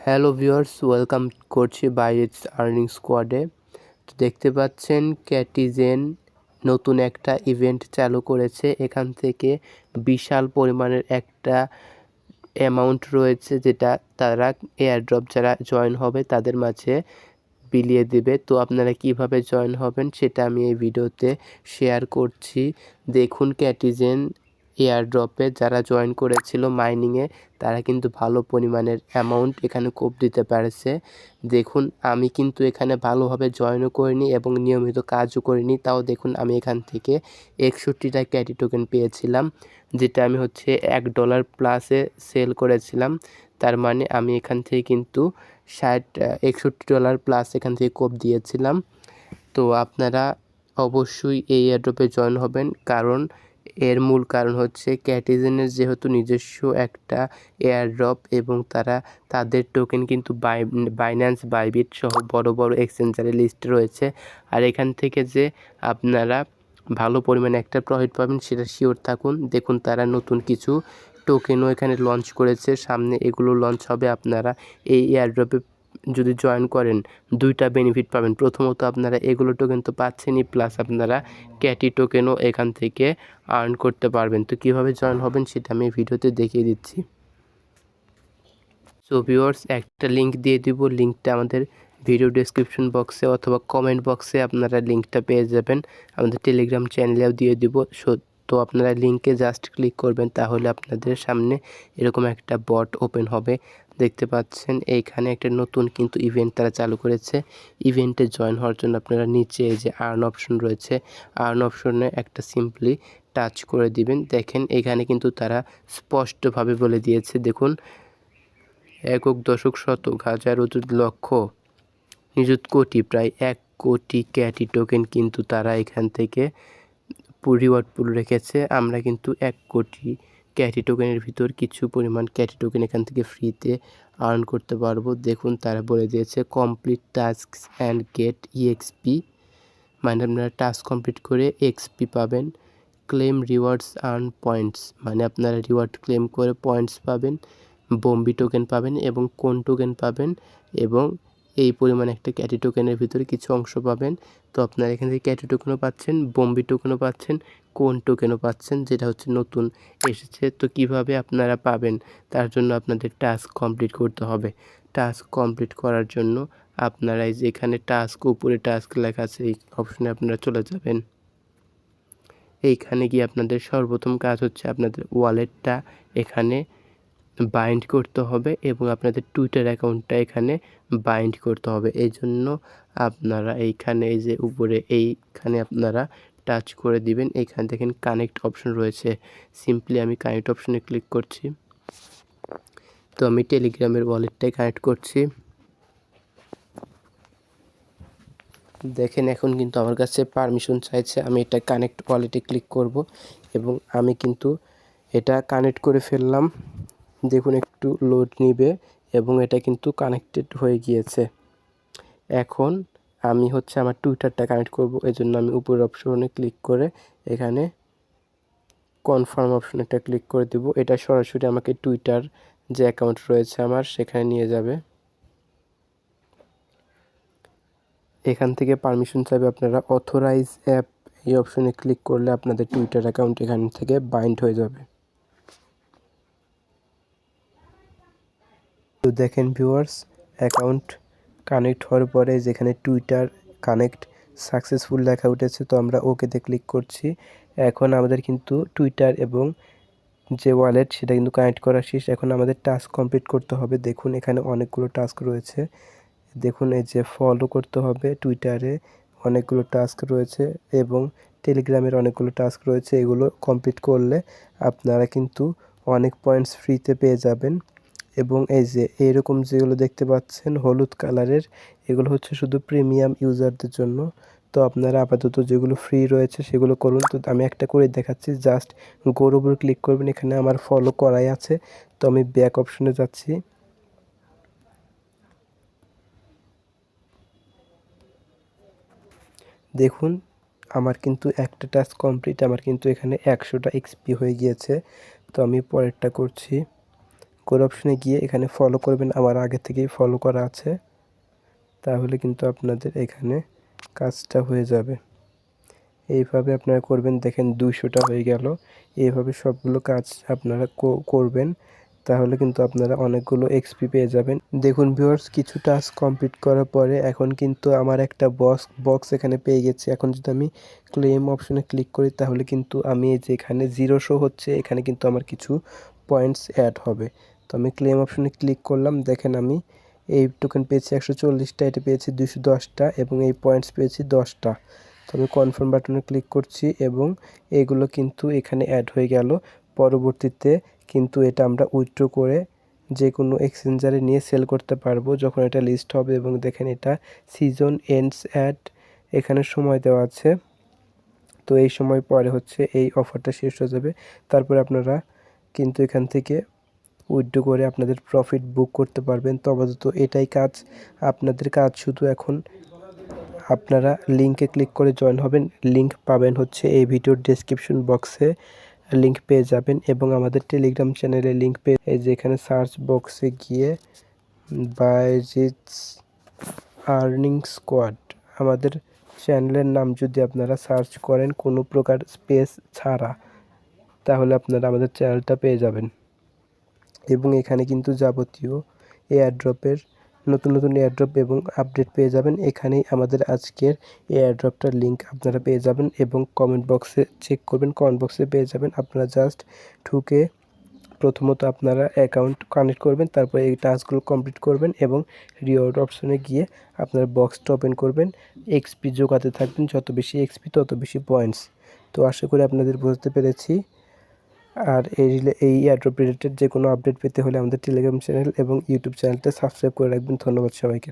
Hello viewers, welcome করছি বাইরেটস earning স্কোয়াডে। তো দেখতে পাচ্ছেন ক্যাটিজেন নতুন একটা ইভেন্ট চালু করেছে। এখান থেকে বিশাল পরিমাণের একটা অ্যামাউন্ট রয়েছে, যেটা তারা এয়ারড্রপ যারা জয়েন হবে তাদের মাঝে বিলিয়ে দেবে। তো আপনারা কিভাবে জয়েন হবেন সেটা আমি এই ভিডিওতে শেয়ার করছি। দেখুন, ক্যাটিজেন এয়ারড্রপে যারা জয়েন করেছিল মাইনিংয়ে, তারা কিন্তু ভালো পরিমাণের অ্যামাউন্ট এখানে কোপ দিতে পারছে। দেখুন, আমি কিন্তু এখানে ভালোভাবে জয়েনও করিনি এবং নিয়মিত কাজও করিনি। তাও দেখুন, আমি এখান থেকে 61টা ক্যাটি টোকেন পেয়েছিলাম, যেটা আমি $1 প্লাসে সেল করেছিলাম। তার মানে আমি এখান থেকে কিন্তু $61 প্লাস এখান থেকে কোপ দিয়েছিলাম। তো আপনারা অবশ্যই এই এয়ারড্রপে জয়েন হবেন, কারণ এর মূল কারণ হচ্ছে ক্যাটিজেনের যেহেতু নিজস্ব একটা এয়ারড্রপ এবং তারা তাদের টোকেন কিন্তু বাইন্যান্স, বাইবিট সহ বড় বড় এক্সচেঞ্জারের লিস্টে রয়েছে। আর এখান থেকে যে আপনারা ভালো পরিমাণে একটা প্রফিট পাবেন সেটা শিওর থাকুন। দেখুন, তারা নতুন কিছু টোকেনও এখানে লঞ্চ করেছে, সামনে এগুলো লঞ্চ হবে। আপনারা এই এয়ারড্রপে যদি জয়েন করেন, দুইটা বেনিফিট পাবেন। প্রথমত, আপনারা এগুলো টোকেন তো পাচ্ছেনই, প্লাস আপনারা ক্যাটি টোকেনও এখান থেকে আর্ন করতে পারবেন। তো কীভাবে জয়েন হবেন সেটা আমি ভিডিওতে দেখিয়ে দিচ্ছি। সো ভিউয়ার্স, একটা লিঙ্ক দিয়ে দিব, লিঙ্কটা আমাদের ভিডিও ডেসক্রিপশন বক্সে অথবা কমেন্ট বক্সে আপনারা লিঙ্কটা পেয়ে যাবেন। আমাদের টেলিগ্রাম চ্যানেলেও দিয়ে দিব। তো আপনারা লিঙ্কে জাস্ট ক্লিক করবেন, তাহলে আপনাদের সামনে এরকম একটা বট ওপেন হবে। দেখতে পাচ্ছেন এইখানে একটা নতুন কিন্তু ইভেন্ট তারা চালু করেছে। ইভেন্টে জয়েন হওয়ার জন্য আপনারা নিচে এই যে আর্ন অপশন রয়েছে, আর্ন অপশনে একটা সিম্পলি টাচ করে দিবেন। দেখেন, এখানে কিন্তু তারা স্পষ্টভাবে বলে দিয়েছে। দেখুন, একক, দশক, শতক, হাজার, অযুত, লক্ষ, নিযুত, কোটি, প্রায় 1 কোটি ক্যাটি টোকেন কিন্তু তারা এখান থেকে রিওয়ার্ড পুল রেখেছে। আমরা কিন্তু 1 কোটি ক্যাটি টোকেনের ভিতর কিছু পরিমাণ ক্যাটি টোকেন এখান থেকে ফ্রিতে আর্ন করতে পারবো। দেখুন, তারা বলে দিয়েছে complete tasks and get EXP, মানে আপনারা টাস্ক কমপ্লিট করে এক্সপি পাবেন। ক্লেম রিওয়ার্ডস আর্ন পয়েন্টস, মানে আপনারা রিওয়ার্ড ক্লেম করে পয়েন্টস পাবেন, বম্বি টোকেন পাবেন এবং কোন টোকেন পাবেন, এবং এই পরিমাণ একটা ক্যাটি টোকেনের ভিতরে কিছু অংশ পাবেন। তো আপনারা এখান থেকে ক্যাটি টোকেনও পাচ্ছেন, বম্বি টোকেনও পাচ্ছেন, কোন টোকেনও পাচ্ছেন, যেটা হচ্ছে নতুন এসেছে। তো কিভাবে আপনারা পাবেন, তার জন্য আপনাদের টাস্ক কমপ্লিট করতে হবে। টাস্ক কমপ্লিট করার জন্য আপনারা এই যে এখানে টাস্ক, উপরে টাস্ক লেখা আছে, এই অপশনে আপনারা চলে যাবেন। এইখানে গিয়ে আপনাদের সর্বপ্রথম কাজ হচ্ছে আপনাদের ওয়ালেটটা এখানে বাইন্ড করতে হবে এবং আপনাদের টুইটার অ্যাকাউন্টটা এখানে বাইন্ড করতে হবে। এই জন্য আপনারা এইখানে এই যে উপরে এইখানে আপনারা টাচ করে দিবেন। এইখানে দেখেন কানেক্ট অপশন রয়েছে, সিম্পলি আমি কানেক্ট অপশনে ক্লিক করছি। তো আমি টেলিগ্রামের ওয়ালেটটাই কানেক্ট করছি। দেখেন, এখন কিন্তু আমার কাছে পারমিশন চাইছে, আমি এটা কানেক্ট ওয়ালেটে ক্লিক করব এবং আমি কিন্তু এটা কানেক্ট করে ফেললাম। দেখুন, একটু লোড নিবে এবং এটা কিন্তু কানেক্টেড হয়ে গিয়েছে। এখন আমি আমার টুইটারটা কানেক্ট করব, এই জন্য আমি উপরের অপশনে ক্লিক করে এখানে কনফার্ম অপশনে একটা ক্লিক করে দেব। এটা সরাসরি আমাকে টুইটার যে অ্যাকাউন্ট রয়েছে আমার, সেখানে নিয়ে যাবে। এখান থেকে পারমিশন চাইবে, আপনারা অথরাইজ অ্যাপ এই অপশনে ক্লিক করলে আপনাদের টুইটার অ্যাকাউন্ট এখান থেকে বাইন্ড হয়ে যাবে। তো দেখেন ভিউয়ার্স, অ্যাকাউন্ট কানেক্ট হওয়ার পরে যেখানে টুইটার কানেক্ট সাকসেসফুল লেখা উঠেছে, তো আমরা ওকেতে ক্লিক করছি। এখন আমাদের কিন্তু টুইটার এবং যে ওয়ালেট সেটা কিন্তু কানেক্ট করা শেষ। এখন আমাদের টাস্ক কমপ্লিট করতে হবে। দেখুন, এখানে অনেকগুলো টাস্ক রয়েছে। দেখুন, এই যে ফলো করতে হবে, টুইটারে অনেকগুলো টাস্ক রয়েছে এবং টেলিগ্রামের অনেকগুলো টাস্ক রয়েছে। এগুলো কমপ্লিট করলে আপনারা কিন্তু অনেক পয়েন্টস ফ্রিতে পেয়ে যাবেন। এবং এই যে এইরকম যেগুলো দেখতে পাচ্ছেন হলুদ কালারের, এগুলো হচ্ছে শুধু প্রিমিয়াম ইউজারদের জন্য। তো আপনারা আপাতত যেগুলো ফ্রি রয়েছে সেগুলো করুন। তো আমি একটা করে দেখাচ্ছি, জাস্ট গোর উপর ক্লিক করবেন, এখানে আমার ফলো করাই আছে। তো আমি ব্যাক অপশনে যাচ্ছি। দেখুন, আমার কিন্তু একটা টাস্ক কমপ্লিট, আমার কিন্তু এখানে 100টা এক্সপি হয়ে গিয়েছে। তো আমি পরেরটা করছি, কোর অপশনে গিয়ে এখানে ফলো করবেন, আমার আগে থেকেই ফলো করা আছে, তাহলে কিন্তু আপনাদের এখানে কাজটা হয়ে যাবে। এইভাবে আপনারা করবেন, দেখেন 200টা হয়ে গেল। এইভাবে সবগুলো কাজ আপনারা করবেন, তাহলে কিন্তু আপনারা অনেকগুলো এক্সপি পেয়ে যাবেন। দেখুন ভিউয়ার্স, কিছু টাস্ক কমপ্লিট করার পরে এখন কিন্তু আমার একটা বক্স এখানে পেয়ে গেছি। এখন যদি আমি ক্লেম অপশনে ক্লিক করি তাহলে কিন্তু আমি এই যে এখানে 0 শো হচ্ছে, এখানে কিন্তু আমার কিছু পয়েন্টস অ্যাড হবে। তো আমি ক্লেম অপশনে ক্লিক করলাম, দেখেন আমি এই টোকেন পেয়েছি 140টা, এটা পেয়েছি 210টা এবং এই পয়েন্টস পেয়েছি 10টা। তো আমি কনফার্ম বাটনে ক্লিক করছি এবং এগুলো কিন্তু এখানে অ্যাড হয়ে গেল। পরবর্তীতে কিন্তু এটা আমরা উইথড্র করে যে কোনো এক্সচেঞ্জারে নিয়ে সেল করতে পারবো যখন এটা লিস্ট হবে। এবং দেখেন এটা সিজন এন্ডস অ্যাট, এখানে সময় দেওয়া আছে। তো এই সময় পরে হচ্ছে এই অফারটা শেষ হয়ে যাবে, তারপরে আপনারা কিন্তু এখান থেকে উইথড্র করে আপনাদের প্রফিট বুক করতে পারবেন। তো আপাতত এটাই কাজ, আপনাদের কাজ শুধু এখন আপনারা লিঙ্কে ক্লিক করে জয়েন হবেন। লিঙ্ক পাবেন হচ্ছে এই ভিডিওর ডেসক্রিপশন বক্সে, লিঙ্ক পেয়ে যাবেন এবং আমাদের টেলিগ্রাম চ্যানেলে লিঙ্ক পেয়ে এই যে এখানে সার্চ বক্সে গিয়ে বাইজিটস আর্নিং স্কোয়াড আমাদের চ্যানেলের নাম যদি আপনারা সার্চ করেন কোনো প্রকার স্পেস ছাড়া, তাহলে আপনারা আমাদের চ্যানেলটা পেয়ে যাবেন। এবং এখানে কিন্তু যাবতীয় এয়ারড্রপের নতুন নতুন এয়ারড্রপ এবং আপডেট পেয়ে যাবেন। এখানেই আমাদের আজকের এয়ারড্রপটার লিঙ্ক আপনারা পেয়ে যাবেন এবং কমেন্ট বক্সে চেক করবেন, কমেন্ট বক্সে পেয়ে যাবেন। আপনারা জাস্ট ঢুকে প্রথমত আপনারা অ্যাকাউন্ট কানেক্ট করবেন, তারপরে এই টাস্কগুলো কমপ্লিট করবেন এবং রিওয়ার্ড অপশনে গিয়ে আপনারা বক্সটা ওপেন করবেন। এক্সপি জোগাতে থাকবেন, যত বেশি এক্সপি তত বেশি পয়েন্টস। তো আশা করি আপনাদের বুঝতে পেরেছি। আর এই এয়ারড্রপ রিলেটেড যে কোনো আপডেট পেতে হলে আমাদের টেলিগ্রাম চ্যানেল এবং ইউটিউব চ্যানেলটা সাবস্ক্রাইব করে রাখবেন। ধন্যবাদ সবাইকে।